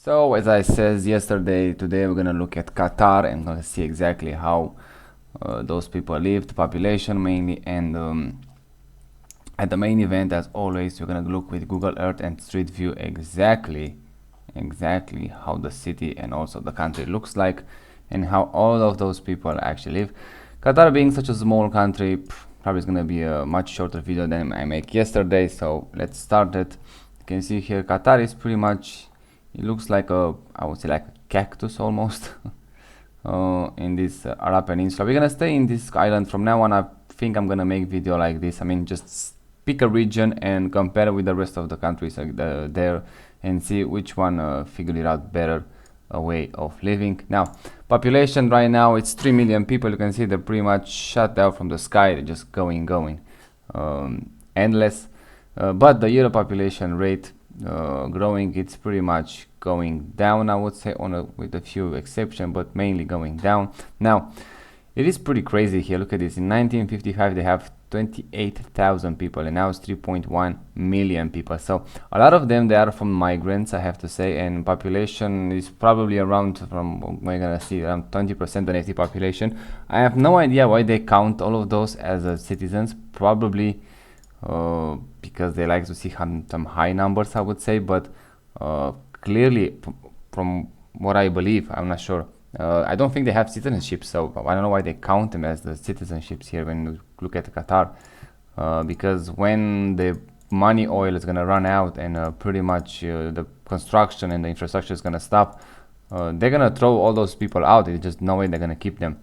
So, as I said yesterday, today we're gonna look at Qatar and gonna see exactly how those people live, the population mainly, and at the main event, as always, we're gonna look with Google Earth and Street View exactly how the city and also the country looks like, and how all of those people actually live. Qatar being such a small country, probably is gonna be a much shorter video than I make yesterday. So let's start it. You can see here Qatar is pretty much. It looks like I would say like a cactus almost in this Arab Peninsula. We're gonna stay in this island from now on. I think I'm gonna make video like this. I mean, just pick a region and compare with the rest of the countries there and see which one figure it out better a way of living. Now, population right now it's 3 million people. You can see they're pretty much shut down from the sky. They're just going, endless. But the year population rate growing, it's pretty much going down, I would say, with a few exceptions, but mainly going down. Now, it is pretty crazy here. Look at this. In 1955, they have 28,000 people, and now it's 3.1 million people. So a lot of them, they are from migrants, I have to say, and population is probably around, from we're gonna see, around 20% the native population. I have no idea why they count all of those as citizens. Probably because they like to see some high numbers, I would say, but clearly from what I believe, I'm not sure. I don't think they have citizenship, so I don't know why they count them as the citizenships here when you look at Qatar, because when the money oil is gonna run out and pretty much the construction and the infrastructure is gonna stop, they're gonna throw all those people out. There's just no way they're gonna keep them.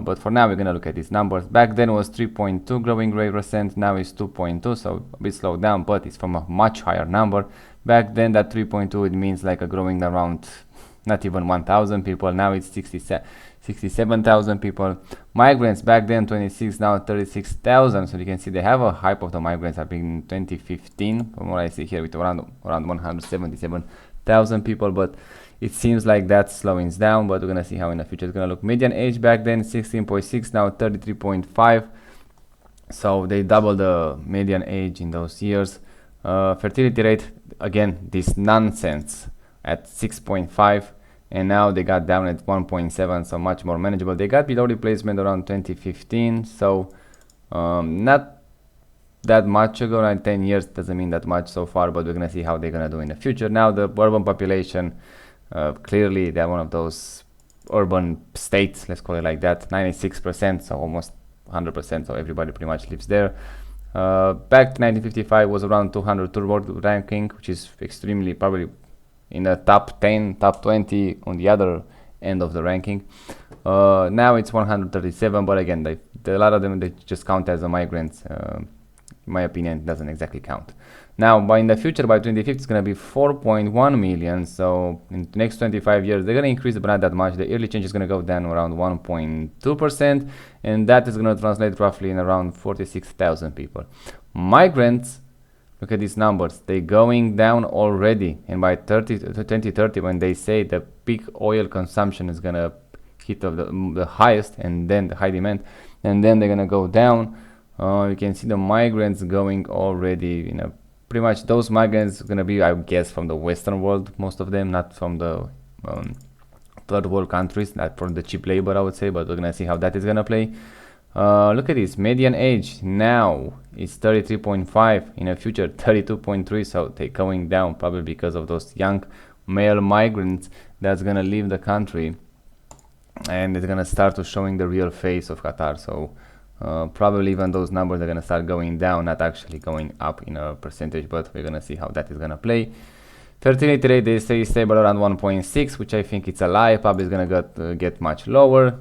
But for now, we're gonna look at these numbers. Back then it was 3.2 growing rate percent. Now it's 2.2, so a bit slowed down, but it's from a much higher number. Back then, that 3.2 it means like a growing around not even 1,000 people. Now it's 67,000 people. Migrants back then 26, now 36,000. So you can see they have a hype of the migrants. I think in 2015, from what I see here, with around 177,000 people, but it seems like that's slowing down, but we're gonna see how in the future it's gonna look. Median age back then 16.6, now 33.5. So they doubled the median age in those years. Fertility rate, again, this nonsense at 6.5, and now they got down at 1.7, so much more manageable. They got below replacement around 2015, so not that much ago, like 10 years doesn't mean that much so far, but we're gonna see how they're gonna do in the future. Now the urban population, clearly they're one of those urban states, let's call it like that, 96%, so almost 100%, so everybody pretty much lives there. Back to 1955 was around 200 world ranking, which is extremely probably in the top 10, top 20 on the other end of the ranking. Now it's 137, but again, a lot of them they just count as a migrants. In my opinion, it doesn't exactly count. Now, in the future, by 2050, it's going to be 4.1 million. So in the next 25 years, they're going to increase, but not that much. The yearly change is going to go down around 1.2%, and that is going to translate roughly in around 46,000 people. Migrants, look at these numbers. They're going down already, and by 2030, when they say the peak oil consumption is going to hit the highest, and then the high demand, and then they're going to go down. You can see the migrants going already, pretty much those migrants are going to be, I guess, from the Western world, most of them, not from the third world countries, not from the cheap labor, I would say, but we're going to see how that is going to play. Look at this, median age now is 33.5, in the future 32.3, so they're going down probably because of those young male migrants that's going to leave the country, and it's going to start to showing the real face of Qatar. So probably even those numbers are going to start going down, not actually going up in a percentage, but we're going to see how that is going to play. Fertility rate, they stay stable around 1.6, which I think it's a lie. Probably is going to get much lower.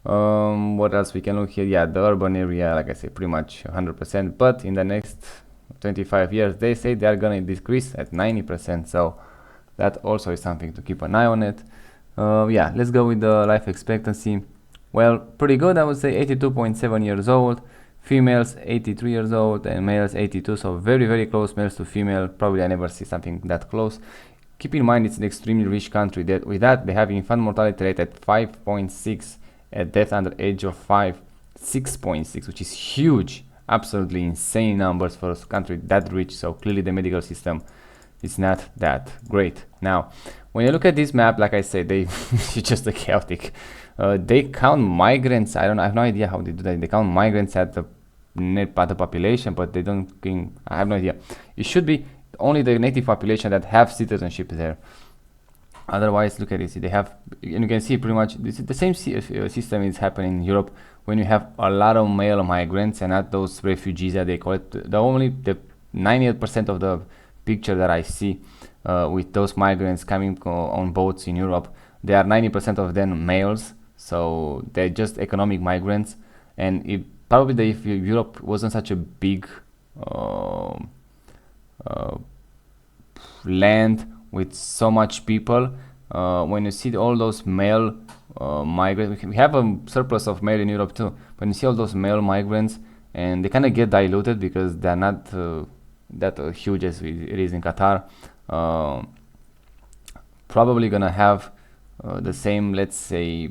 What else we can look here? Yeah, the urban area, like I say, pretty much 100%, but in the next 25 years, they say they are going to decrease at 90%, so that also is something to keep an eye on it. Yeah, let's go with the life expectancy. Well, pretty good, I would say. 82.7 years old, females 83 years old, and males 82, so very, very close, males to female. Probably I never see something that close. Keep in mind, it's an extremely rich country. That with that, they have infant mortality rate at 5.6, at death under age of 5, 6.6, which is huge, absolutely insane numbers for a country that rich. So clearly the medical system it's not that great. Now, when you look at this map, like I said, they it's just a chaotic. They count migrants. I have no idea how they do that. They count migrants at the net part of the population, but they don't. I have no idea. It should be only the native population that have citizenship there. Otherwise, look at this. They have, and you can see pretty much this is the same system is happening in Europe when you have a lot of male migrants and not those refugees that they call it. The 98% of the picture that I see with those migrants coming on boats in Europe, they are 90% of them males. So they're just economic migrants, and if Europe wasn't such a big land with so much people, when you see all those male migrants, we have a surplus of male in Europe too, but you see all those male migrants and they kind of get diluted because they're not that huge as it is in Qatar. Probably gonna have the same, let's say,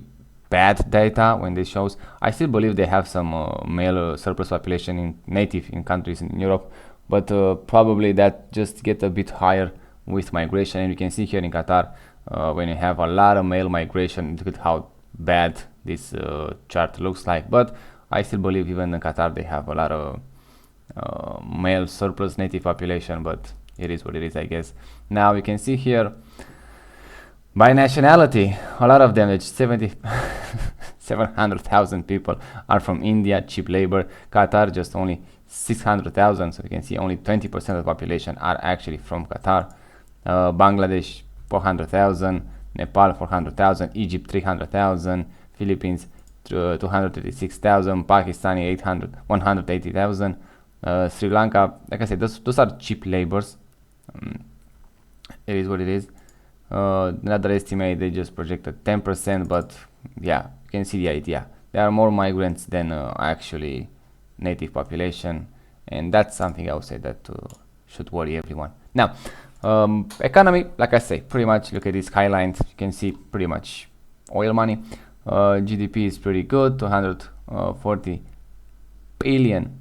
bad data when they shows. I still believe they have some male surplus population in countries in Europe, but probably that just get a bit higher with migration. And you can see here in Qatar, when you have a lot of male migration, look at how bad this chart looks like. But I still believe even in Qatar they have a lot of male surplus native population, but it is what it is, I guess. Now you can see here by nationality, a lot of them, it's 700,000 people are from India, cheap labor. Qatar just only 600,000, so you can see only 20% of the population are actually from Qatar. Bangladesh 400,000, Nepal 400,000, Egypt 300,000, Philippines 236,000, Pakistani 180,000, Sri Lanka, like I said, those are cheap labors. It is what it is. Another estimate, they just projected 10%, but yeah, you can see the idea. There are more migrants than actually native population, and that's something I would say that should worry everyone. Now, economy, like I say, pretty much look at these highlights. You can see pretty much oil money. GDP is pretty good, $240 billion,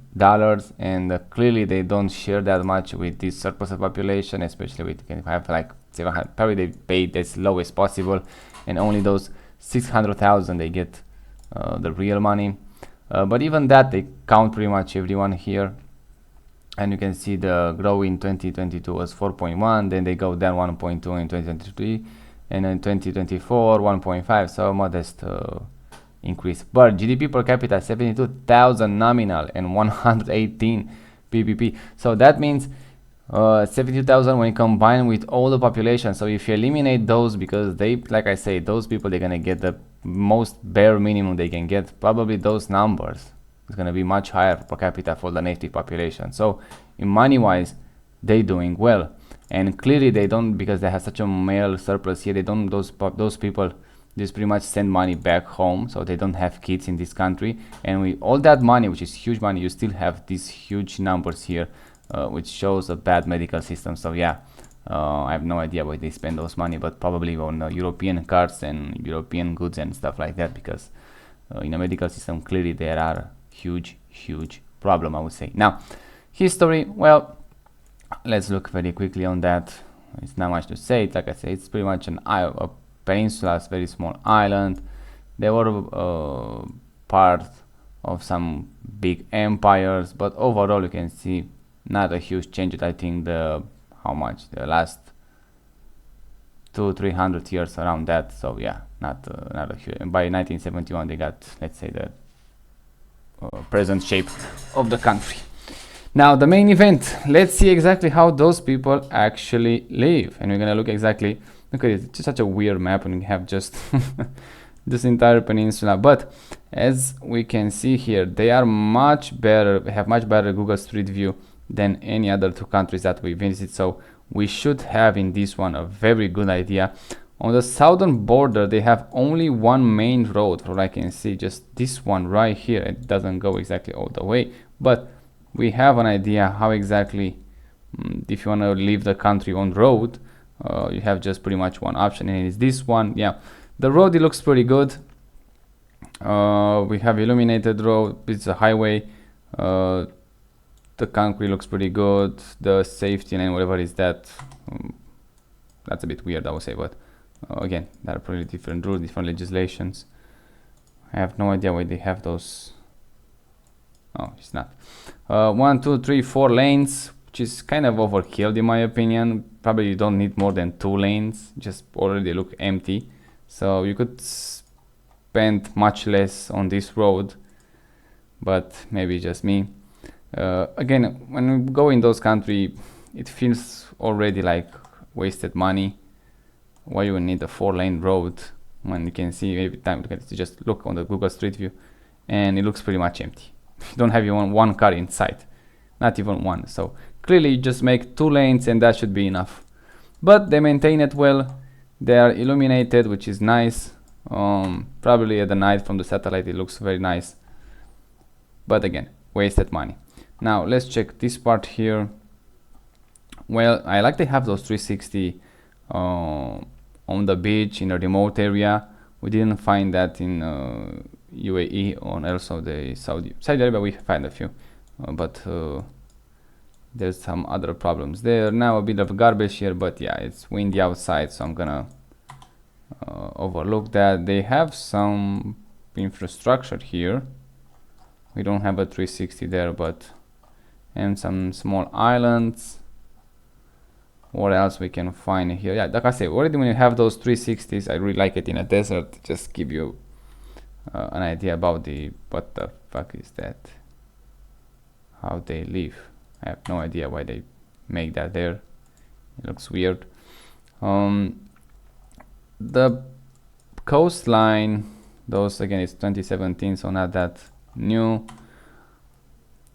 and clearly they don't share that much with this surplus of population, especially with, you can have like 700, probably they paid as low as possible, and only those 600,000 they get the real money. But even that, they count pretty much everyone here, and you can see the growth in 2022 was 4.1, then they go down 1.2 in 2023, and in 2024 1.5, so modest increase. But GDP per capita 72,000 nominal and 118 PPP, so that means 72,000 when combined with all the population. So if you eliminate those, because they, like I say, those people, they're gonna get the most bare minimum they can get, probably those numbers is gonna be much higher per capita for the native population. So in money wise, they doing well, and clearly they don't, because they have such a male surplus here, they don't, those people just pretty much send money back home, so they don't have kids in this country. And with all that money, which is huge money, you still have these huge numbers here, which shows a bad medical system. So yeah, I have no idea why they spend those money, but probably on European cars and European goods and stuff like that, because in a medical system clearly there are huge problem, I would say. Now, history, well, let's look very quickly on that. It's not much to say. Like I say, it's pretty much a peninsula, a very small island. They were part of some big empires, but overall you can see not a huge change. I think the last 200-300 years around that. So yeah, not a huge. And by 1971 they got, let's say, the present shape of the country. Now the main event, let's see exactly how those people actually live, and we're gonna look exactly. Look at it, it's just such a weird map, and we have just this entire peninsula. But as we can see here, they are much better, have much better Google Street View than any other two countries that we visit. So we should have in this one a very good idea. On the southern border, they have only one main road, from what I can see, just this one right here. It doesn't go exactly all the way, but we have an idea how exactly, if you want to leave the country on road, you have just pretty much one option, and it is this one. Yeah, the road, it looks pretty good. We have illuminated road, it's a highway. The concrete looks pretty good. The safety lane, whatever is that, that's a bit weird, I would say, but again, there are probably different rules, different legislations. I have no idea why they have those. Oh, it's not. 1, 2, 3, 4 lanes, which is kind of overkill in my opinion. Probably you don't need more than 2 lanes, just already look empty. So you could spend much less on this road, but maybe just me. Again, when we go in those country, it feels already like wasted money. Why you need a 4-lane road when you can see every time to just look on the Google Street View and it looks pretty much empty. You don't have even one car inside, not even one. So clearly you just make 2 lanes and that should be enough. But they maintain it well. They are illuminated, which is nice. Probably at the night from the satellite it looks very nice, but again, wasted money. Now let's check this part here. Well, I like they have those 360 on the beach in a remote area. We didn't find that in UAE or also the Saudi Arabia. We find a few, but there's some other problems there. Now a bit of garbage here, but yeah, it's windy outside, so I'm gonna overlook that. They have some infrastructure here. We don't have a 360 there, but and some small islands. What else we can find here? Yeah, like I say, already when you have those 360s, I really like it in a desert. Just give you an idea about the what the fuck is that? How they live. I have no idea why they make that there. It looks weird. The coastline, those again, it's 2017, so not that new.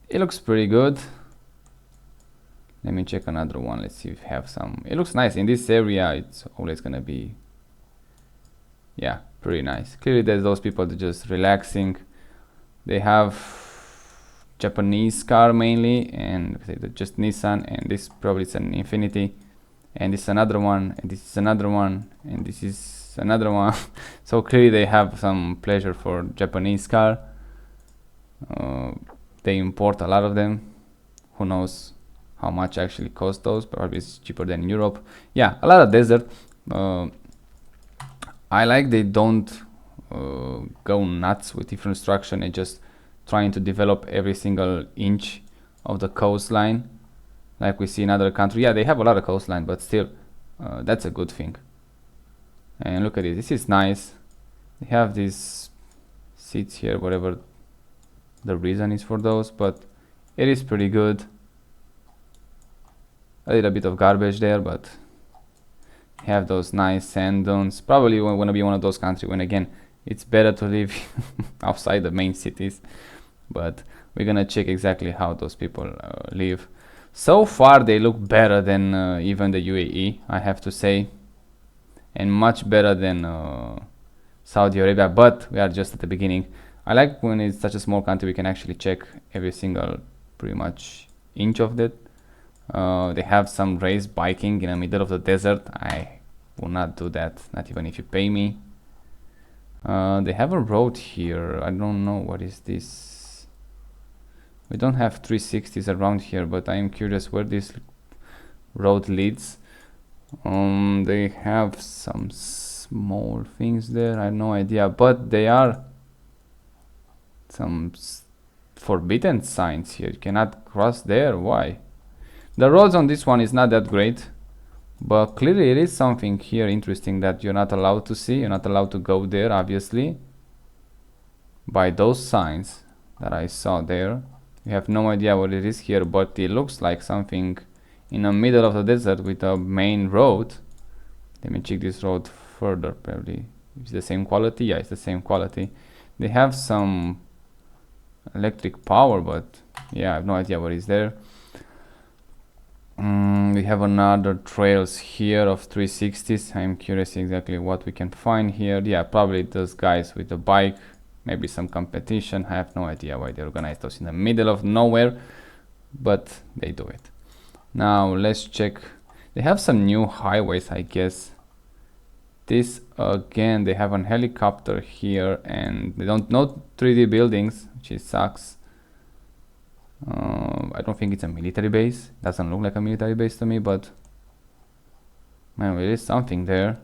It looks pretty good. Let me check another one. Let's see if we have some. It looks nice in this area. It's always gonna be, yeah, pretty nice. Clearly there's those people that are just relaxing. They have Japanese car mainly, and just Nissan, and this probably is an Infinity, and this is another one, and this is another one, and this is another one. So clearly they have some pleasure for Japanese car. They import a lot of them. Who knows how much actually cost those? Probably it's cheaper than in Europe. Yeah, a lot of desert. I like they don't go nuts with infrastructure and just trying to develop every single inch of the coastline like we see in other countries. Yeah, they have a lot of coastline, but still that's a good thing. And look at it, this is nice. They have these seats here, whatever the reason is for those, but it is pretty good. A little bit of garbage there, but have those nice sand dunes. Probably want to be one of those countries when again it's better to live outside the main cities, but we're gonna check exactly how those people live. So far they look better than even the UAE, I have to say, and much better than Saudi Arabia, but we are just at the beginning. I like when it's such a small country we can actually check every single pretty much inch of it. They have some race biking in the middle of the desert. I will not do that, not even if you pay me. They have a road here. I don't know what is this. We don't have 360s around here, but I am curious where this road leads. They have some small things there. I have no idea, but they are some forbidden signs here. You cannot cross there. Why? The roads on this one is not that great, but clearly it is something here interesting that you're not allowed to see. You're not allowed to go there, obviously, by those signs that I saw there. You have no idea what it is here, but it looks like something in the middle of the desert with a main road. Let me check this road further. Probably it's the same quality. Yeah, it's the same quality. They have some electric power, but yeah, I have no idea what is there. We have another trails here of 360s. I'm curious exactly what we can find here. Yeah, probably those guys with the bike, maybe some competition. I have no idea why they organize those in the middle of nowhere, but they do it. Now let's check. They have some new highways, I guess. This again, they have an helicopter here, and they don't know 3D buildings, which sucks. I don't think it's a military base. Doesn't look like a military base to me, but man, there is something there.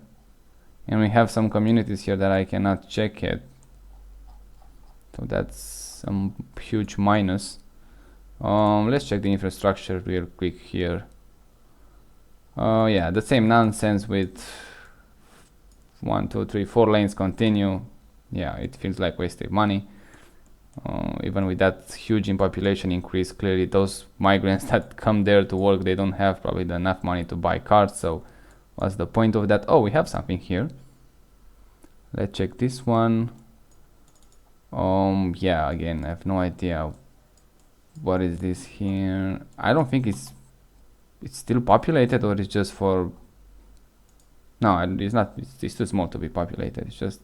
And we have some communities here that I cannot check yet. So that's some huge minus. Let's check the infrastructure real quick here. Yeah, the same nonsense with 1, 2, 3, 4 lanes continue. Yeah, it feels like wasted money. Even with that huge in population increase, clearly those migrants that come there to work, they don't have probably enough money to buy cars. So what's the point of that? Oh, we have something here. Let's check this one. Yeah, again, I have no idea what is this here. I don't think it's still populated, or it's just for... No, it's not. It's too small to be populated. It's just...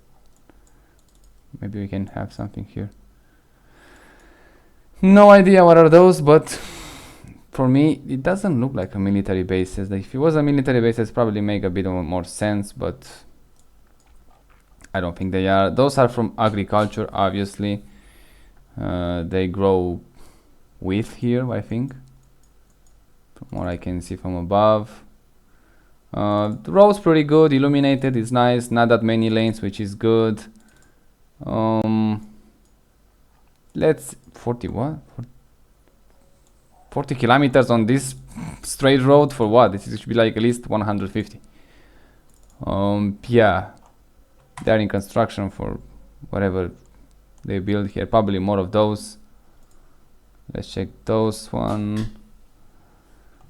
Maybe we can have something here. No idea what are those, but for me it doesn't look like a military base. If it was a military base, it's probably make a bit more sense, but I don't think they are. Those are from agriculture, obviously. They grow wheat here, I think, from what I can see from above. The road's pretty good, illuminated, it's nice, not that many lanes, which is good. Let's 40 what? 40 kilometers on this straight road for what? This should be like at least 150. Yeah, they're in construction for whatever they build here. Probably more of those. Let's check those one.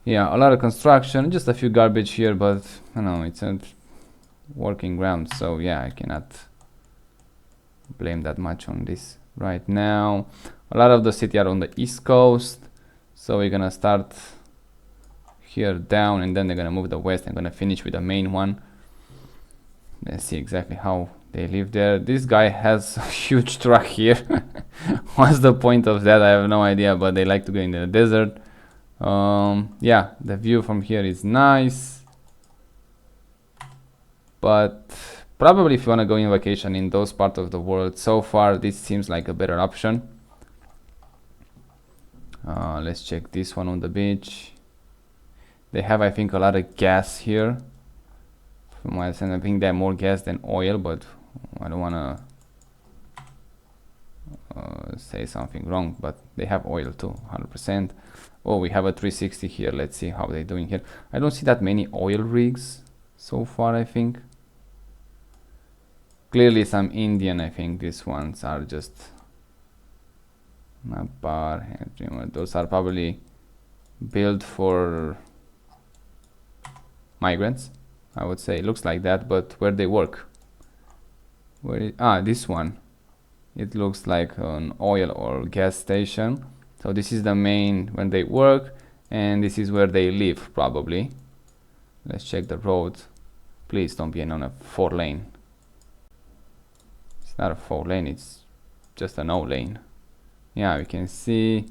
Yeah, a lot of construction, just a few garbage here, but I don't know, it's a working ground, so yeah, I cannot blame that much on this right now. A lot of the city are on the east coast, so we're gonna start here down, and then they're gonna move the west and gonna finish with the main one. Let's see exactly how they live there. This guy has a huge truck here. What's the point of that? I have no idea, but they like to go in the desert. Yeah, the view from here is nice, but probably if you want to go on vacation in those parts of the world, so far this seems like a better option. Let's check this one on the beach. They have, I think, a lot of gas here. From what I understand, I think they have more gas than oil, but I don't want to say something wrong, but they have oil too, 100%. Oh, we have a 360 here. Let's see how they're doing here. I don't see that many oil rigs so far, I think. Clearly some Indian, I think these ones are just not bar. Those are probably built for migrants, I would say. It looks like that, but where they work? This one. It looks like an oil or gas station. So this is the main when they work, and this is where they live probably. Let's check the road. Please don't be on a 4-lane. It's not a 4-lane, it's just an O-lane. Yeah, we can see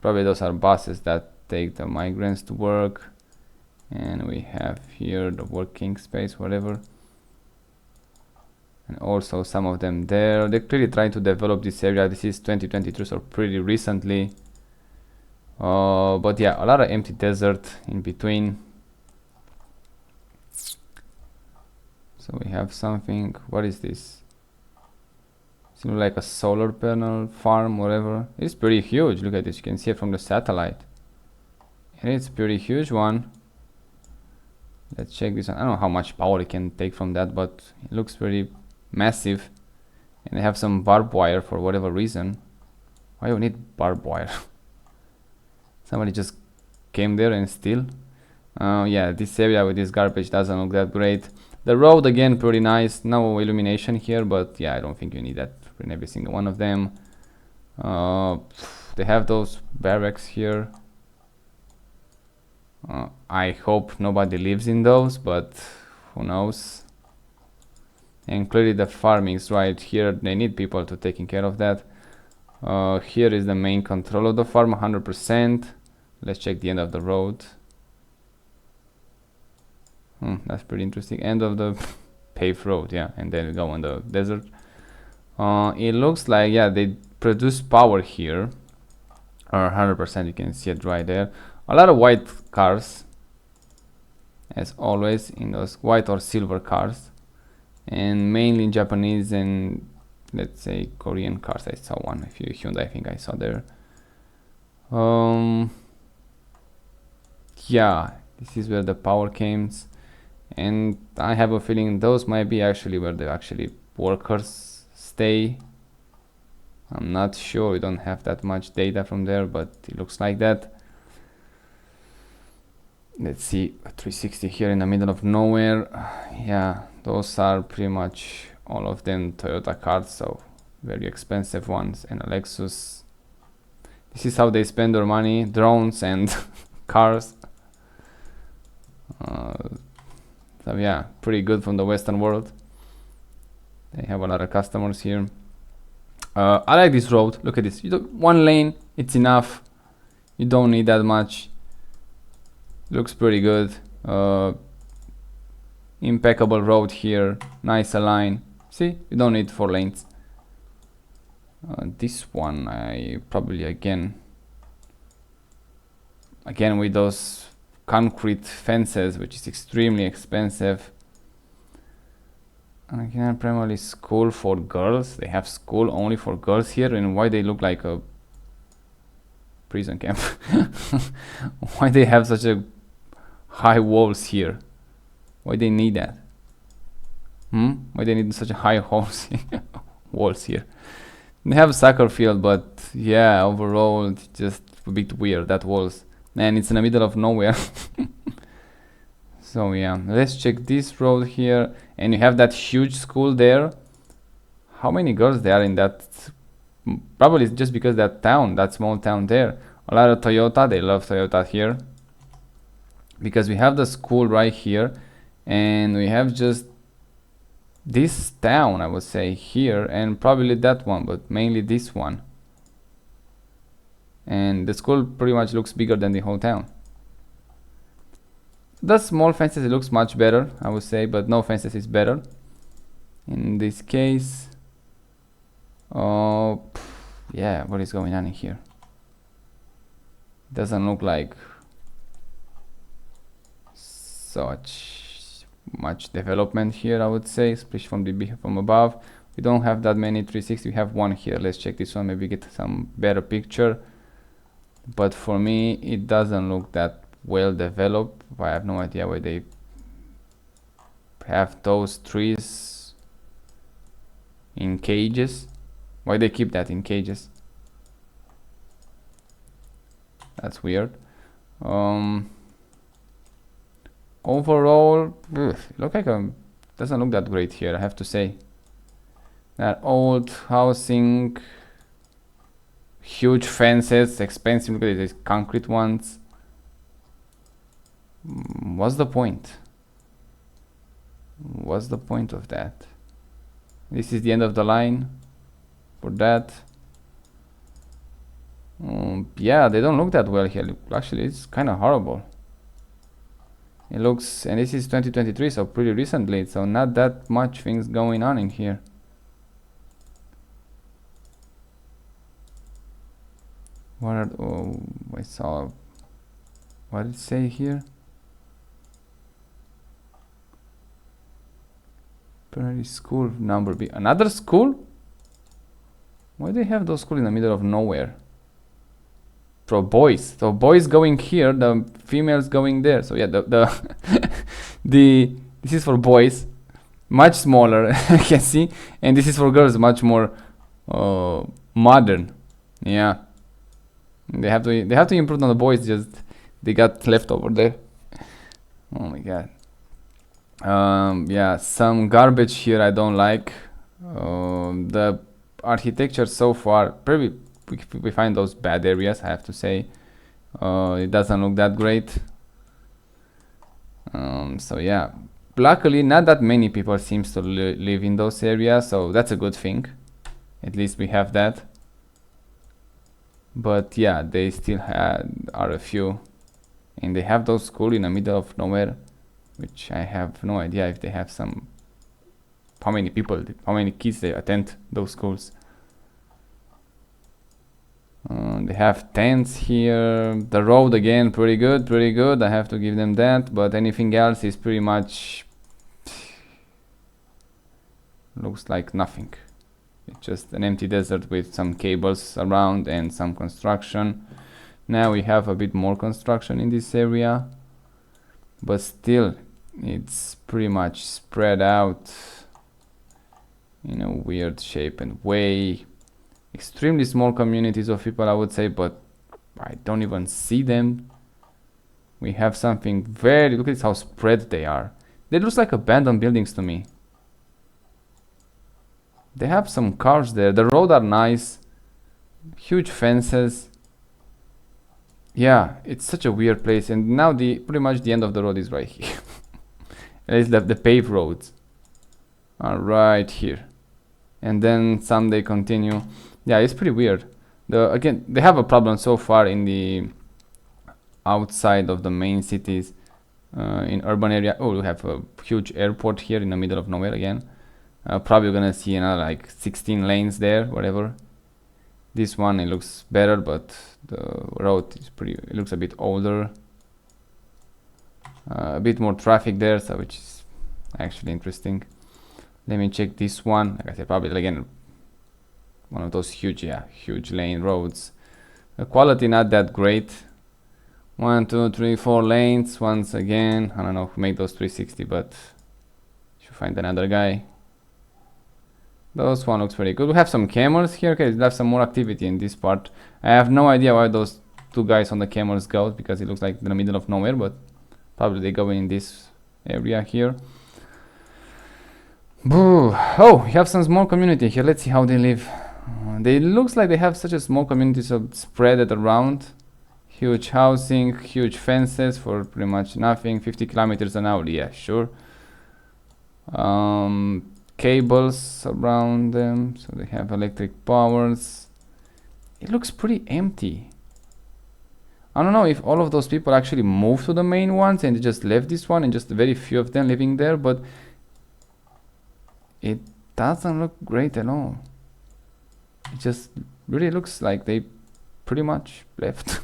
probably those are buses that take the migrants to work. And we have here the working space, whatever. And also some of them there. They're clearly trying to develop this area. This is 2022, so pretty recently. But yeah, a lot of empty desert in between. So we have something. What is this? Seems like a solar panel farm, whatever. It's pretty huge. Look at this. You can see it from the satellite. And it's a pretty huge one. Let's check this one. I don't know how much power it can take from that, but it looks pretty massive. And they have some barbed wire for whatever reason. Why do you need barbed wire? Somebody just came there and steal. Yeah, this area with this garbage doesn't look that great. The road again pretty nice. No illumination here, but yeah, I don't think you need that in every single one of them. They have those barracks here. I hope nobody lives in those, but who knows. And clearly the farming is right here. They need people to taking care of that. Here is the main control of the farm, 100%. Let's check the end of the road. That's pretty interesting. End of the paved road, yeah, and then we go on the desert. It looks like, yeah, they produce power here. or 100%, you can see it right there. A lot of white cars, as always, in those white or silver cars, and mainly Japanese and let's say Korean cars. I saw one, a few Hyundai I think I saw there. Yeah, this is where the power comes, and I have a feeling those might be actually where the actually workers stay. I'm not sure, we don't have that much data from there, but it looks like that. Let's see, a 360 here in the middle of nowhere. Yeah, those are pretty much all of them Toyota cars, so very expensive ones, and a Lexus. This is how they spend their money, drones and cars. So yeah, pretty good from the Western world. They have a lot of customers here. I like this road. Look at this. One lane, it's enough. You don't need that much. Looks pretty good. Impeccable road here. Nice align. See, you don't need 4 lanes. This one, I probably again with those concrete fences, which is extremely expensive. And again, primarily school for girls. They have school only for girls here, and why they look like a prison camp? Why they have such a high walls here? Why they need that? Why they need such a high walls here? They have a soccer field, but yeah, overall it's just a bit weird, that walls, and it's in the middle of nowhere. So yeah, let's check this road here, and you have that huge school there. How many girls there are in that? Probably it's just because that small town there. A lot of Toyota, they love Toyota here, because we have the school right here, and we have just this town, I would say, here, and probably that one, but mainly this one. And the school pretty much looks bigger than the whole town. The small fences, it looks much better, I would say, but no fences is better in this case. Yeah, what is going on in here? Doesn't look like such much development here, I would say, especially from above. We don't have that many 360. We have one here. Let's check this one, maybe get some better picture. But for me, it doesn't look that well developed. I have no idea why they have those trees in cages. Why they keep that in cages? That's weird. Overall, look like doesn't look that great here, I have to say. That old housing, huge fences, expensive. Look at these concrete ones. What's the point? What's the point of that? This is the end of the line for that. Yeah, they don't look that well here. Actually, it's kind of horrible. It looks, and this is 2023, so pretty recently, so not that much things going on in here. What are, I saw, what did it say here? Primary school number B. Another school? Why do they have those schools in the middle of nowhere? For boys. So boys going here, the females going there. So yeah, this is for boys, much smaller, you can see, and this is for girls, much more modern. Yeah, they have to improve on the boys. Just they got left over there. Oh my god. Yeah, some garbage here I don't like. The architecture so far, we find those bad areas, I have to say. It doesn't look that great. So yeah, luckily not that many people seems to live in those areas, so that's a good thing. At least we have that. But yeah, they still are a few, and they have those schools in the middle of nowhere, which I have no idea if they have how many kids they attend those schools. They have tents here. The road again, pretty good. I have to give them that. But anything else is pretty much looks like nothing. It's just an empty desert with some cables around and some construction. Now we have a bit more construction in this area, but still it's pretty much spread out in a weird shape and way. Extremely small communities of people, I would say, but I don't even see them. We have something very, look at how spread they are. They look like abandoned buildings to me. They have some cars there. The road are nice. Huge fences. Yeah, it's such a weird place. And now pretty much the end of the road is right here. At least the paved roads are right here. And then some they continue. Yeah, it's pretty weird. Again, they have a problem so far in the outside of the main cities, in urban area. Oh, we have a huge airport here in the middle of nowhere again. Probably gonna see another like 16 lanes there, whatever. This one, it looks better, but the road is it looks a bit older. A bit more traffic there, so which is actually interesting. Let me check this one. Like I said, probably again one of those huge lane roads. The quality not that great. 1, 2, 3, 4 lanes. Once again, I don't know who made those 360, but should find another guy. Those one looks pretty good. We have some camels here. Okay, we have some more activity in this part. I have no idea why those two guys on the camels go, because it looks like in the middle of nowhere, but probably they go in this area here. Boo. Oh, we have some small community here. Let's see how they live. They looks like they have such a small community, so spread it around. Huge housing, huge fences for pretty much nothing. 50 kilometers an hour. Yeah, sure. Cables around them, so they have electric powers. It looks pretty empty. I don't know if all of those people actually moved to the main ones and they just left this one and just very few of them living there, but it doesn't look great at all. It just really looks like they pretty much left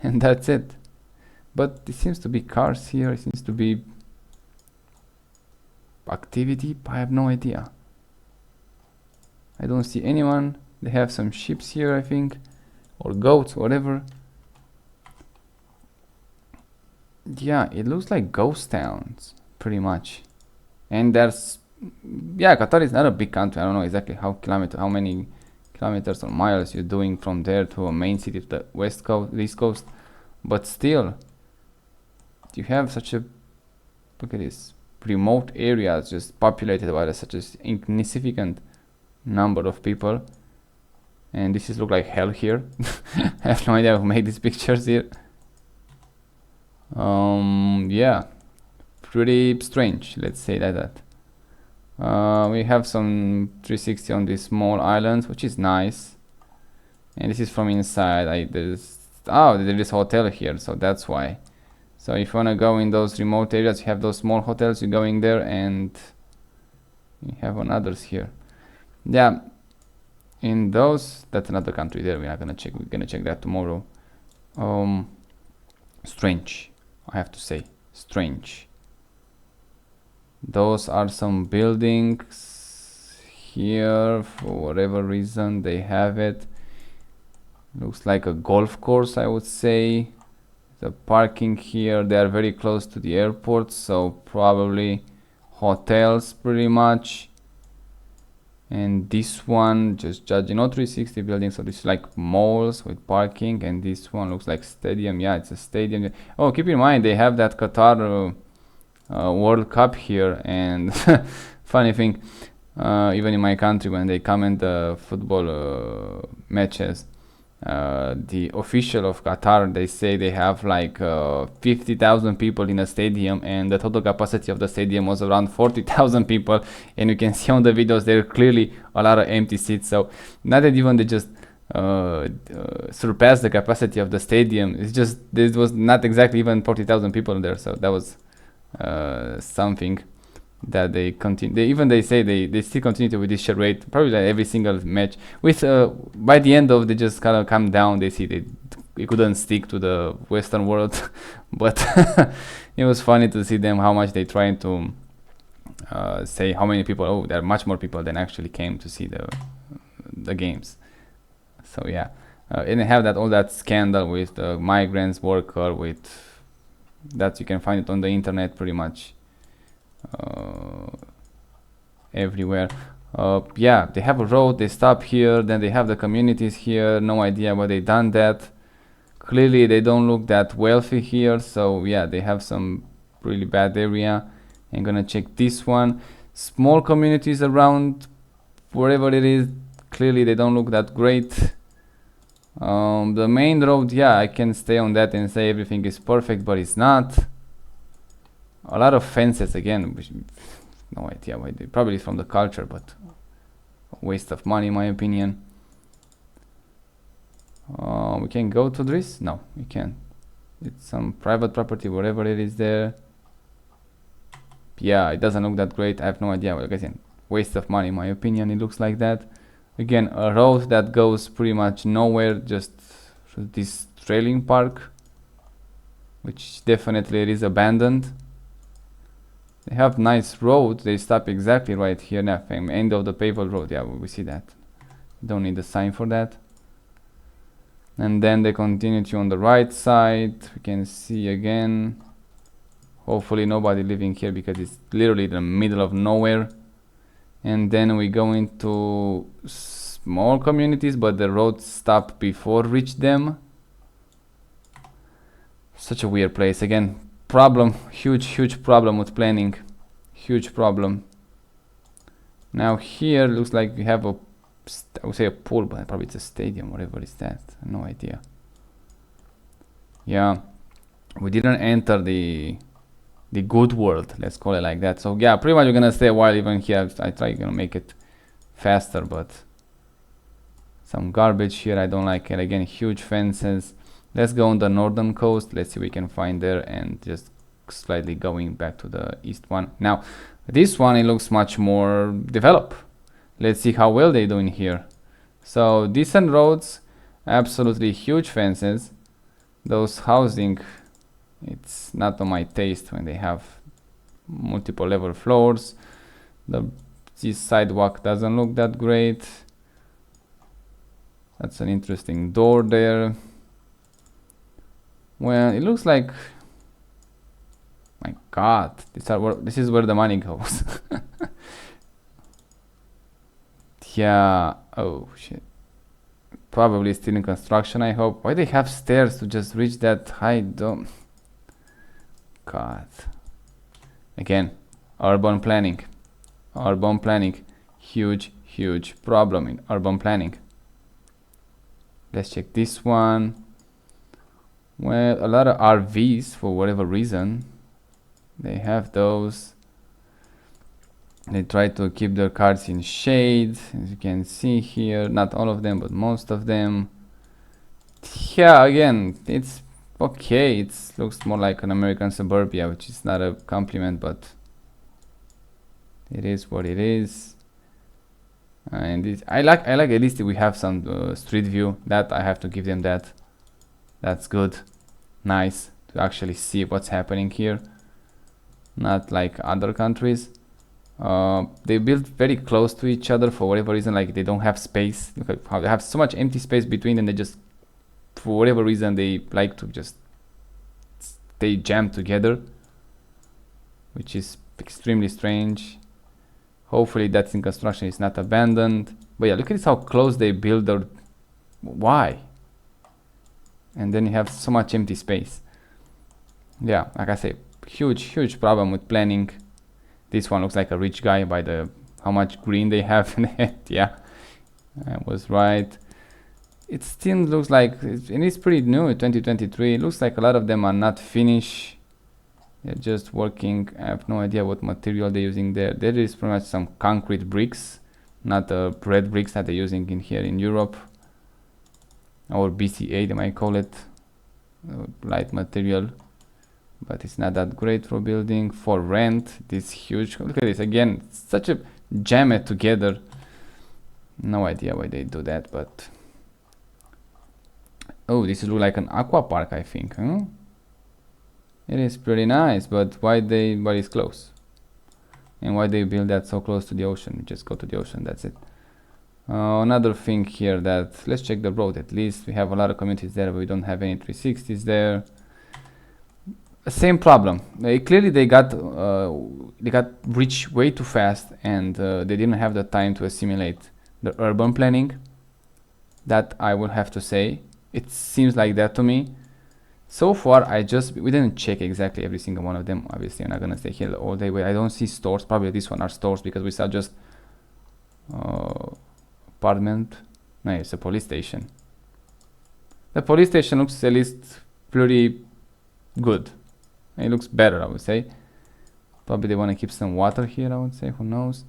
and that's it. But it seems to be cars here, it seems to be activity. I have no idea. I don't see anyone. They have some sheep here, I think, or goats, whatever. Yeah, it looks like ghost towns pretty much. And there's, yeah, Qatar is not a big country. I don't know exactly how many kilometers or miles you're doing from there to a main city, to the west coast, the east coast, but still you have such a, look at this, remote areas just populated by such an insignificant number of people, and this is look like hell here. I have no idea who made these pictures here. Yeah, pretty strange, let's say that. We have some 360 on these small islands, which is nice, and this is from inside. There's this hotel here, so that's why. So if you want to go in those remote areas, you have those small hotels, you're going there, and you have one others here. Yeah, in those, that's another country there. We're gonna check that tomorrow. Strange, I have to say, strange. Those are some buildings here, for whatever reason they have it. Looks like a golf course, I would say. The parking here, they are very close to the airport, so probably hotels pretty much. And this one, just judging, not 360 buildings, so this is like malls with parking, and this one looks like stadium. Yeah, it's a stadium. Oh, keep in mind they have that Qatar World Cup here, and funny thing, even in my country when they comment the football matches, the official of Qatar, they say they have like 50,000 people in a stadium, and the total capacity of the stadium was around 40,000 people, and you can see on the videos there are clearly a lot of empty seats. So not that even they just surpassed the capacity of the stadium, it's just this was not exactly even 40,000 people there, so that was something. that they continue. They say they still continue with this charade, probably like every single match. With by the end of, they just kind of come down. They see they couldn't stick to the Western world, but it was funny to see them how much they trying to say how many people. Oh, there are much more people than actually came to see the games. So yeah, and they have that all that scandal with the migrants worker with that. You can find it on the internet pretty much everywhere. Yeah, they have a road, they stop here, then they have the communities here. No idea why they done that. Clearly they don't look that wealthy here, so yeah, they have some really bad area. I'm gonna check this one. Small communities around wherever it is. Clearly they don't look that great. The main road, yeah, I can stay on that and say everything is perfect, but it's not. A lot of fences again, which, no idea why. They probably from the culture, but waste of money in my opinion. We can go to this? No, we can't. It's some private property, whatever it is there. Yeah, it doesn't look that great. I have no idea. Like I said, waste of money in my opinion. It looks like that. Again, a road that goes pretty much nowhere, just this trailing park, which definitely is abandoned. They have nice road. They stop exactly right here. Nothing. End of the paved road. Yeah, we see that. Don't need a sign for that. And then they continue to on the right side. We can see again. Hopefully nobody living here because it's literally the middle of nowhere. And then we go into small communities, but the roads stop before reach them. Such a weird place. Again, problem, huge problem with planning. Huge problem. Now here looks like we have a, I would say a pool, but probably it's a stadium, whatever is that. No idea. Yeah, we didn't enter the good world, let's call it like that. So yeah, pretty much we're gonna stay a while even here. I try to make it faster, but some garbage here. I don't like it. Again, huge fences. Let's go on the northern coast. Let's see what we can find there, and just slightly going back to the east one. Now this one, it looks much more developed. Let's see how well they're doing here. So decent roads, absolutely huge fences. Those housing, it's not on my taste when they have multiple level floors. This sidewalk doesn't look that great. That's an interesting door there. Well, it looks like, my god, this is where the money goes. Yeah, oh shit. Probably still in construction, I hope. Why they have stairs to just reach that high dome? God. Again, urban planning. Urban planning. Huge problem in urban planning. Let's check this one. Well, a lot of RVs for whatever reason. They have those. They try to keep their cars in shade, as you can see here. Not all of them, but most of them. Yeah, again, it's okay. It looks more like an American suburbia, which is not a compliment, but it is what it is. And I like at least we have some street view. That I have to give them that. That's good. Nice to actually see what's happening here. Not like other countries. They build very close to each other for whatever reason. Like they don't have space. They have so much empty space between them. They just, for whatever reason, they like to just stay jammed together, which is extremely strange. Hopefully that's in construction. It's not abandoned. But yeah, look at this, how close they build their. Why? And then you have so much empty space. Yeah, like I say, huge problem with planning. This one looks like a rich guy by the how much green they have in it. Yeah, I was right. It still looks like, and it's pretty new, 2023. It looks like a lot of them are not finished. They're just working. I have no idea what material they're using there. There is pretty much some concrete bricks, not the red bricks that they're using in here in Europe, or BCA they might call it, light material. but it's not that great for building. For rent, this huge, look at this again, it's such a jammed together. No idea why they do that, but oh, this looks like an aqua park, I think, huh? It is pretty nice, but why it's close? And why they build that so close to the ocean? Just go to the ocean, that's it. Another thing here, that let's check the road. At least we have a lot of communities there, but we don't have any 360s there. Same problem. Clearly they got rich way too fast, and they didn't have the time to assimilate the urban planning. That I would have to say. It seems like that to me. So far, we didn't check exactly every single one of them. Obviously, I'm not gonna stay here all day. I don't see stores. Probably this one are stores, because we saw just apartment. No, it's a police station. The police station looks at least pretty good. It looks better, I would say. Probably they want to keep some water here, I would say. Who knows?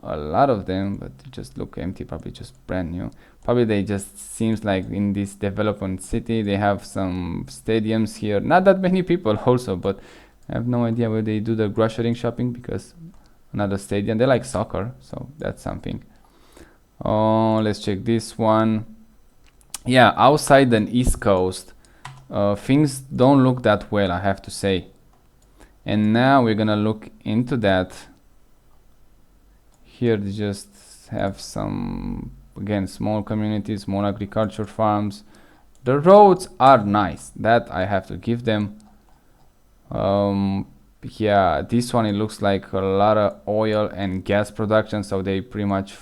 A lot of them, but they just look empty. Probably just brand new. Probably they just seems like in this development city they have some stadiums here. Not that many people also, but I have no idea where they do the grocery shopping, because another stadium. They like soccer, so that's something. Let's check this one. Yeah, outside the East Coast, things don't look that well, I have to say. And now we're gonna look into that. Here they just have some, again, small communities, small agriculture farms. The roads are nice, that I have to give them. Yeah, this one, it looks like a lot of oil and gas production, so they pretty much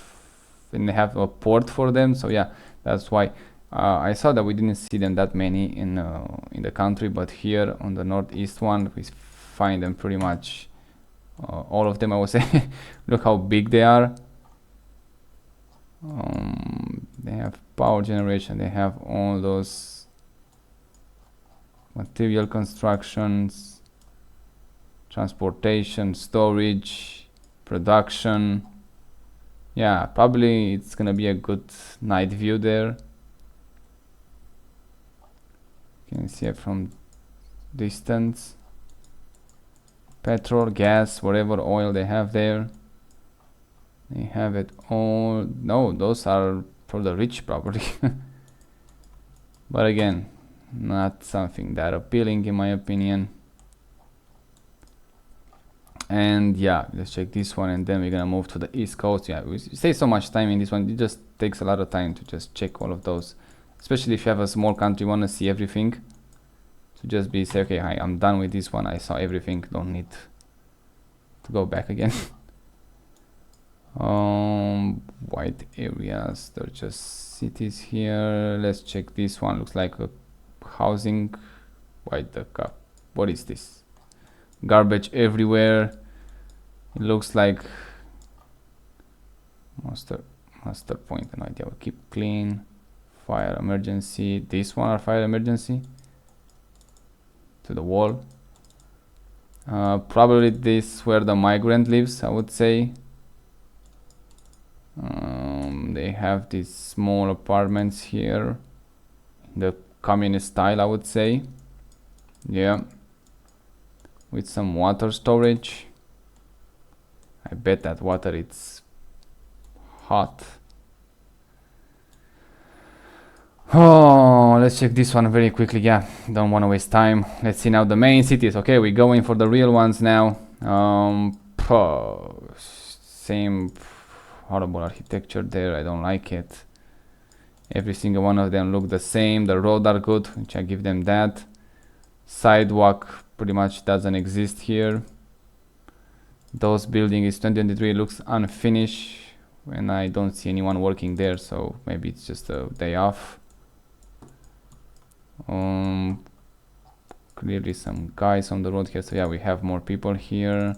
and they have a port for them. So yeah, that's why I saw that we didn't see them that many in the country, but here on the northeast one we find them pretty much all of them, I would say. Look how big they are. They have power generation, they have all those material constructions, transportation, storage, production. Yeah, probably it's gonna be a good night view there. You can see it from distance. Petrol, gas, whatever oil they have there. They have it all. No, those are for the rich probably. But again, not something that appealing in my opinion. And yeah, let's check this one, and then we're gonna move to the East Coast. Yeah, we stay so much time in this one. It just takes a lot of time to just check all of those, especially if you have a small country, want to see everything. To just be say, okay, hi, I'm done with this one. I saw everything. Don't need to go back again. White areas. They're just cities here. Let's check this one. Looks like a housing. White the cup. What is this? Garbage everywhere. It looks like master point. No idea. We'll keep clean. Fire emergency. This one are fire emergency. To the wall. Probably this where the migrant lives, I would say. They have these small apartments here, the communist style, I would say. Yeah, with some water storage. I bet that water it's hot. Oh, let's check this one very quickly. Yeah, don't want to waste time. Let's see now the main cities. Okay, we're going for the real ones now. Same horrible architecture there. I don't like it. Every single one of them look the same. The roads are good, which I give them that. Sidewalk pretty much doesn't exist here. Those buildings 2023 looks unfinished, and I don't see anyone working there, so maybe it's just a day off. Clearly some guys on the road here, so yeah, we have more people here,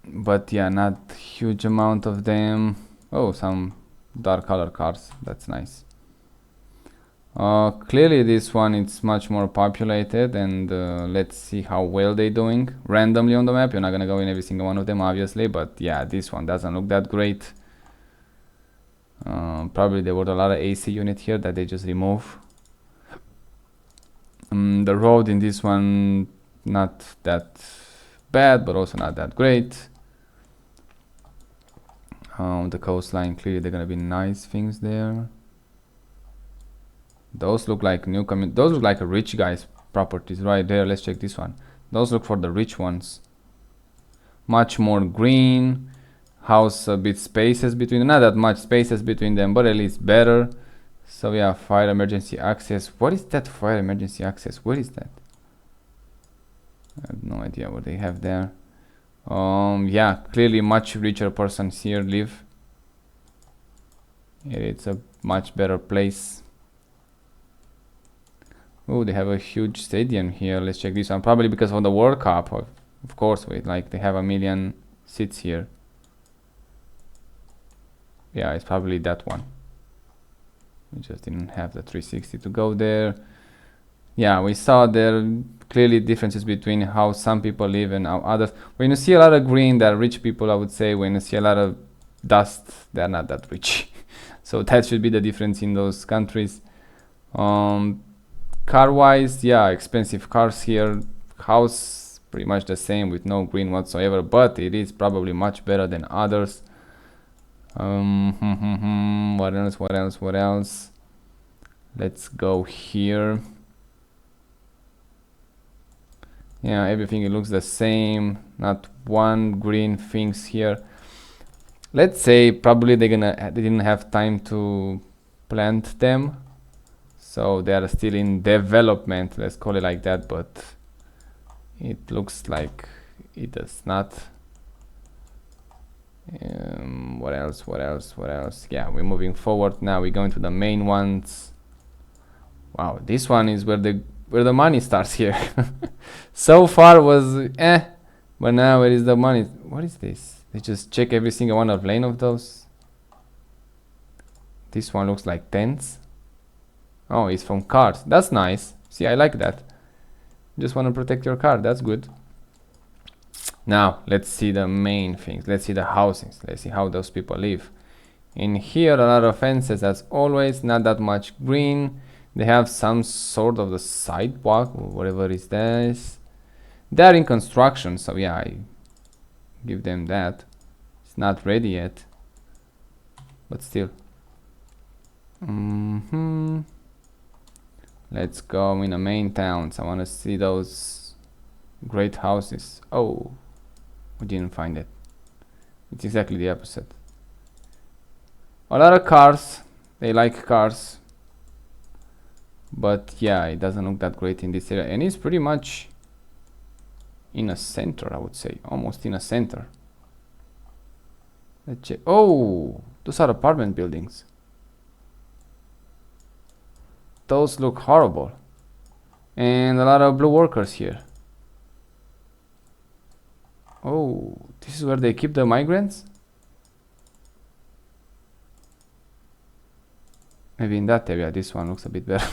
but yeah, not huge amount of them. Oh, some dark color cars, that's nice. Clearly this one it's much more populated, and let's see how well they're doing randomly on the map. You're not gonna go in every single one of them obviously, but yeah, this one doesn't look that great. Probably there were a lot of AC unit here that they just remove. The road in this one not that bad, but also not that great. The coastline, clearly they're gonna be nice things there. Those look like new those look like a rich guy's properties right there. Let's check this one. Those look for the rich ones. Much more green. House a bit spaces between, not that much spaces between them, but at least better. So yeah, fire emergency access. What is that fire emergency access? Where is that? I have no idea what they have there. Yeah, clearly much richer persons here live. It's a much better place. Oh, they have a huge stadium here. Let's check this one. Probably because of the World Cup, of course. Wait, like they have 1 million seats here. Yeah, it's probably that one. We just didn't have the 360 to go there. Yeah, we saw there clearly differences between how some people live and how others. When you see a lot of green, they're rich people, I would say. When you see a lot of dust, they're not that rich. So that should be the difference in those countries. Car wise, yeah, expensive cars here. House pretty much the same with no green whatsoever, but it is probably much better than others. What else? Let's go here. Yeah, everything it looks the same, not one green things here. Let's say probably they didn't have time to plant them, so they are still in development, let's call it like that, but it looks like it does not. What else? Yeah, we're moving forward now. We're going to the main ones. Wow, this one is where the money starts here. So far was but now where is the money? What is this? They just check every single one of lane of those. This one looks like tents. Oh, it's from cars. That's nice. See, I like that. Just want to protect your car. That's good. Now, let's see the main things. Let's see the housings. Let's see how those people live. In here, a lot of fences, as always, not that much green. They have some sort of the sidewalk, or whatever is this. They're in construction, so yeah, I give them that. It's not ready yet, but still. Let's go in the main towns. I want to see those great houses. Oh, we didn't find it. It's exactly the opposite. A lot of cars. They like cars. But yeah, it doesn't look that great in this area. And it's pretty much in a center, I would say. Almost in a center. Let's check. Oh, those are apartment buildings. Those look horrible. And a lot of blue workers here. Oh, this is where they keep the migrants? Maybe in that area, this one looks a bit better.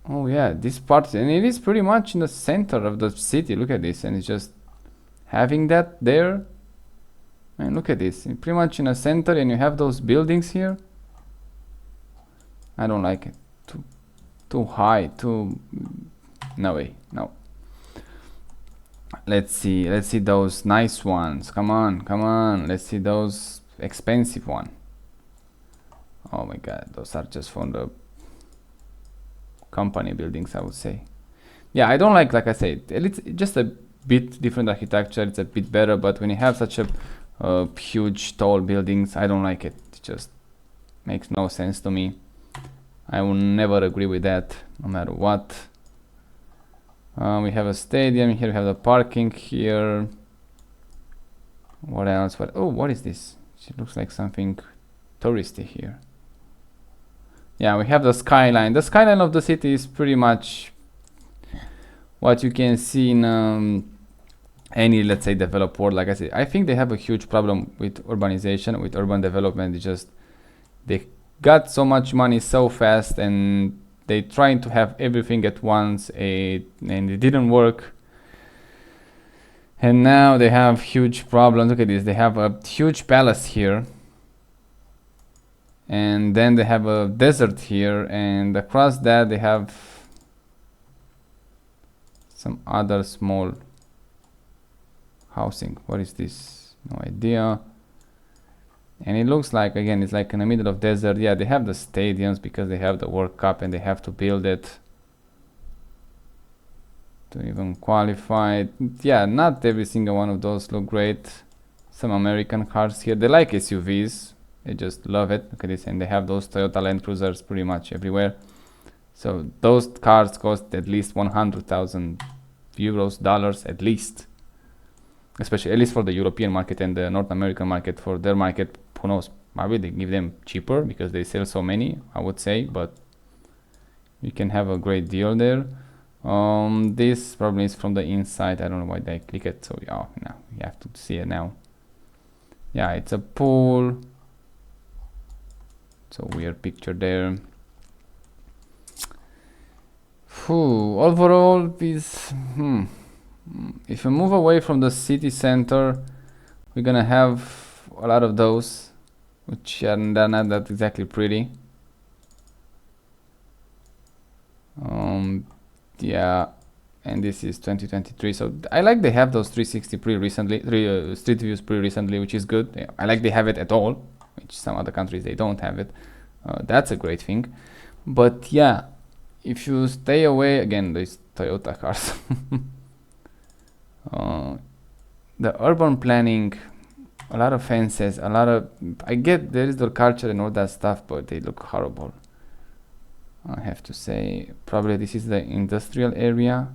Oh yeah, this part, and it is pretty much in the center of the city. Look at this, and it's just having that there. And look at this, pretty much in the center, and you have those buildings here. I don't like it. Too high, no way, no. Let's see those nice ones. Come on. Let's see those expensive one. Oh my god, those are just from the company buildings, I would say. Yeah, I don't like I said, it's just a bit different architecture. It's a bit better, but when you have such a huge tall buildings, I don't like it. It just makes no sense to me. I will never agree with that, no matter what. We have a stadium here. We have the parking here. What else? Oh, what is this? It looks like something touristy here. Yeah, we have the skyline. The skyline of the city is pretty much what you can see in any, let's say, developed world. Like I said, I think they have a huge problem with urbanization, with urban development. It's just they got so much money so fast, and they trying to have everything at once, and it didn't work. And now they have huge problems. Look at this. They have a huge palace here. And then they have a desert here, and across that they have some other small housing. What is this? No idea. And it looks like, again, it's like in the middle of desert. Yeah, they have the stadiums because they have the World Cup and they have to build it to even qualify. Yeah, not every single one of those look great. Some American cars here. They like SUVs. They just love it. Look at this. And they have those Toyota Land Cruisers pretty much everywhere. So those cars cost at least 100,000 euros, dollars at least. Especially, at least for the European market and the North American market. For their market, who knows? Maybe they give them cheaper because they sell so many, I would say. But you can have a great deal there. This probably is from the inside. I don't know why they click it. So yeah, no, you have to see it now. Yeah, it's a pool. It's a weird picture there. Overall, this if we move away from the city center, we're gonna have a lot of those, which are not that exactly pretty. Yeah, and this is 2023. So I like they have those 360 pretty recently, street views pretty recently, which is good. Yeah, I like they have it at all, which some other countries they don't have it. That's a great thing. But yeah, if you stay away, again, these Toyota cars. The urban planning, a lot of fences, a lot of, I get there is the culture and all that stuff, but they look horrible, I have to say. Probably this is the industrial area.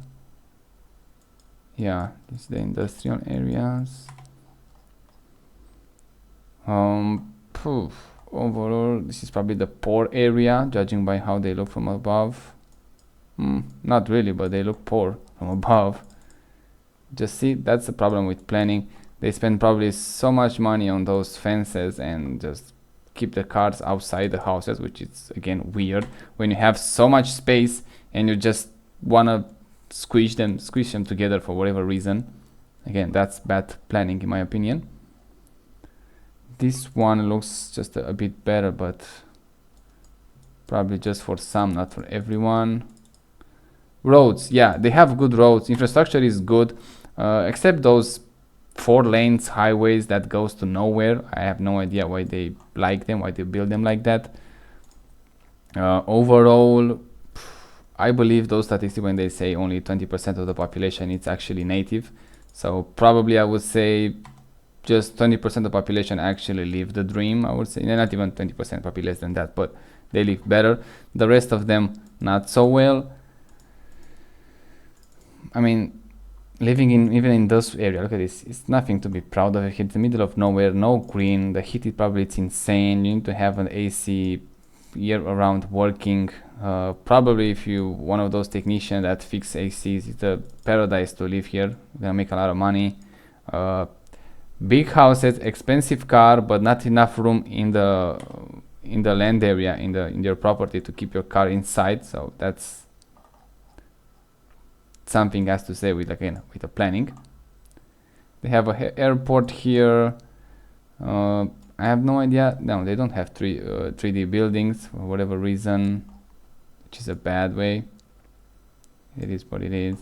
Yeah, this is the industrial areas. Overall, this is probably the poor area, judging by how they look from above. Not really, but they look poor from above. Just see, that's the problem with planning. They spend probably so much money on those fences and just keep the cars outside the houses, which is again weird when you have so much space and you just wanna squish them together for whatever reason. Again, that's bad planning in my opinion. This one looks just a bit better, but probably just for some, not for everyone. Roads, yeah, they have good roads. Infrastructure is good, except those 4 lanes highways that goes to nowhere. I have no idea why they like them, why they build them like that. Overall, I believe those statistics when they say only 20% of the population it's actually native. So probably I would say just 20% of the population actually live the dream. I would say not even 20%, probably less than that, but they live better. The rest of them not so well. I mean, living in even in those areas, look at this, it's nothing to be proud of. It's the middle of nowhere, no green, the heat is probably it's insane. You need to have an AC year-round working. Probably if you one of those technicians that fix ACs, it's a paradise to live here. You're gonna make a lot of money. Big houses, expensive car, but not enough room in the land area in your property to keep your car inside. So that's something has to say with, again, with the planning. They have a airport here. I have no idea. No, they don't have 3D buildings for whatever reason, which is a bad way. It is what it is.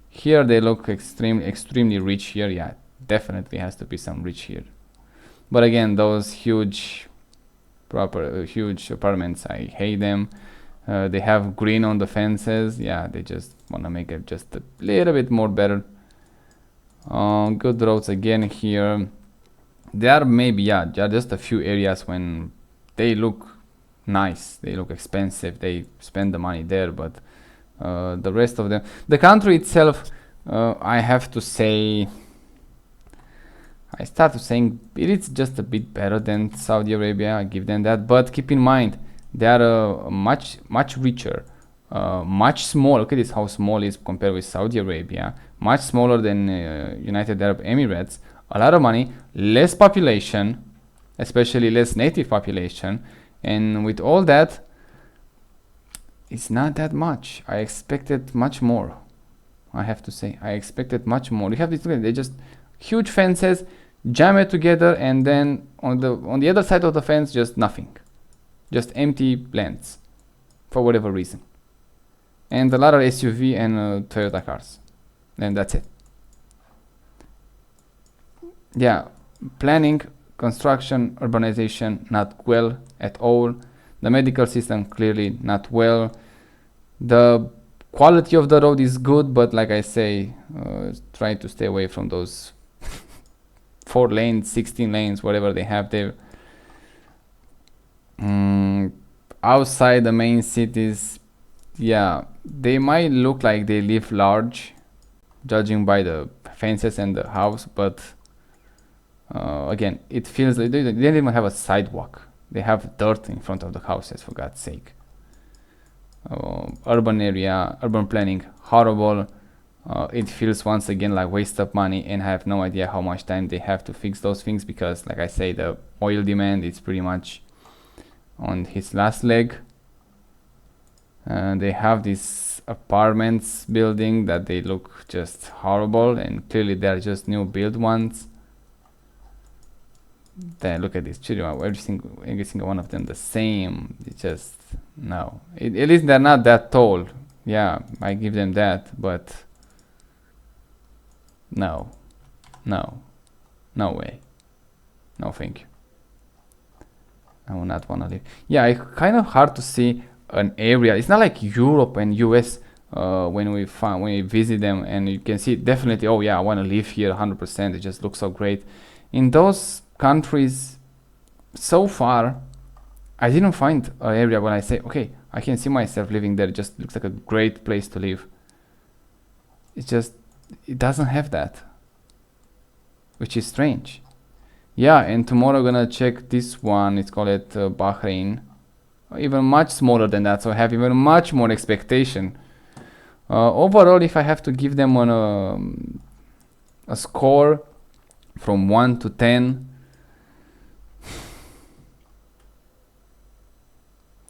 Here they look extremely rich here. Yeah, definitely has to be some rich here. But again, those huge apartments, I hate them. They have green on the fences. Yeah, they just want to make it just a little bit more better. Good roads again here. There are maybe, yeah, there are just a few areas when they look nice, they look expensive, they spend the money there, but the rest of them, the country itself, I have to say, I started saying it is just a bit better than Saudi Arabia. I give them that, but keep in mind they are much richer, much smaller. Look at this, how small it is compared with Saudi Arabia. Much smaller than United Arab Emirates. A lot of money, less population, especially less native population, and with all that, it's not that much. I expected much more. I have to say, I expected much more. You have this, they just huge fences, jam it together, and then on the other side of the fence, just nothing, just empty lands, for whatever reason, and a lot of SUV and Toyota cars. and that's it. Yeah, planning, construction, urbanization, not well at all. The medical system, clearly not well. The quality of the road is good, but like I say, try to stay away from those 4 lanes, 16 lanes, whatever they have there. Outside the main cities, yeah, they might look like they live large, judging by the fences and the house, but again, it feels like they didn't even have a sidewalk. They have dirt in front of the houses, for God's sake. Urban area, urban planning, horrible. It feels once again like waste of money, and I have no idea how much time they have to fix those things, because like I say, the oil demand is pretty much on his last leg. They have these apartments building that they look just horrible, and clearly they are just new build ones. Then look at this children, every single one of them the same. It's just no. At least they're not that tall. Yeah, I give them that, but no way, no thank you. I will not want to live. Yeah, it's kind of hard to see an area. It's not like Europe and US when we visit them, and you can see definitely, oh yeah, I want to live here 100%. It just looks so great. In those countries, so far, I didn't find an area when I say, okay, I can see myself living there. It just looks like a great place to live. It's just, it doesn't have that, which is strange. Yeah, and tomorrow I'm gonna check this one. It's called Bahrain. Even much smaller than that, so I have even much more expectation. Overall, if I have to give them on a score from 1 to 10,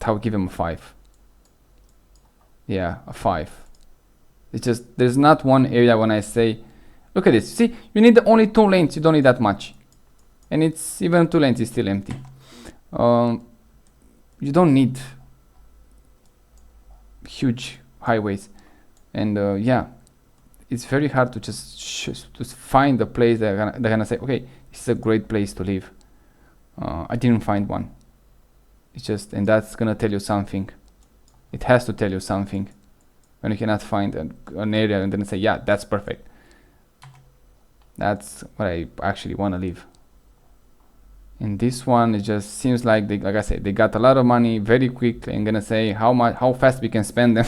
I would give them a 5. Yeah, a 5. It's just, there's not one area when I say, look at this. See, you need only 2 lanes. You don't need that much. And it's even 2 lanes is still empty. You don't need huge highways. And yeah, it's very hard to just find a place that they're gonna say, okay, this is a great place to live. I didn't find one. It's just, and that's gonna tell you something. It has to tell you something when you cannot find an area and then say, yeah, that's perfect. That's what I actually want to live. In this one, it just seems like they, like I said, they got a lot of money very quickly and gonna say how fast we can spend them.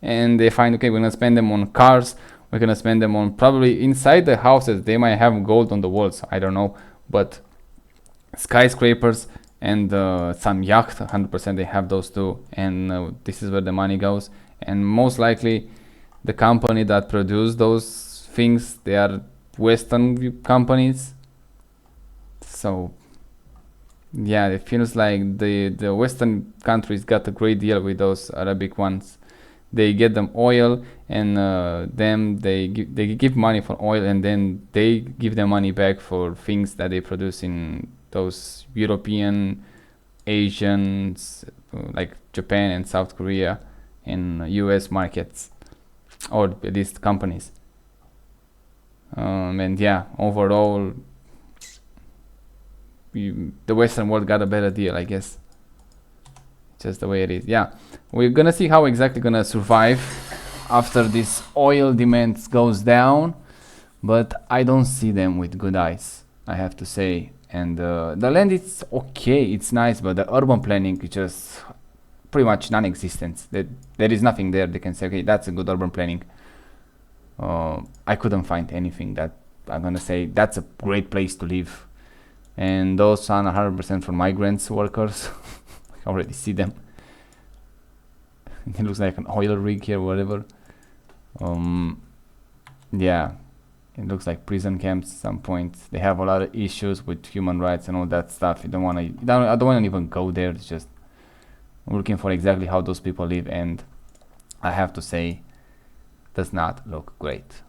And they find, okay, we're gonna spend them on cars. We're gonna spend them on probably inside the houses. They might have gold on the walls. I don't know, but skyscrapers and some yacht, 100% they have those too. And this is where the money goes. And most likely, the company that produce those things, they are Western companies. So yeah, it feels like the Western countries got a great deal with those Arabic ones. They get them oil, and them they give money for oil, and then they give them money back for things that they produce in those European, Asians, like Japan and South Korea, and US markets, or at least companies. And yeah, overall, the Western world got a better deal, I guess. Just the way it is. Yeah, we're gonna see how exactly gonna survive after this oil demand goes down, but I don't see them with good eyes, I have to say. And the land is okay, it's nice, but the urban planning is just pretty much non-existent. There is nothing there they can say, okay, that's a good urban planning. I couldn't find anything that I'm gonna say that's a great place to live. And those are 100% for migrants workers. I already see them. It looks like an oil rig here, whatever. Yeah, it looks like prison camps at some point. They have a lot of issues with human rights and all that stuff. I don't want to even go there. It's just I'm looking for exactly how those people live, and I have to say, does not look great.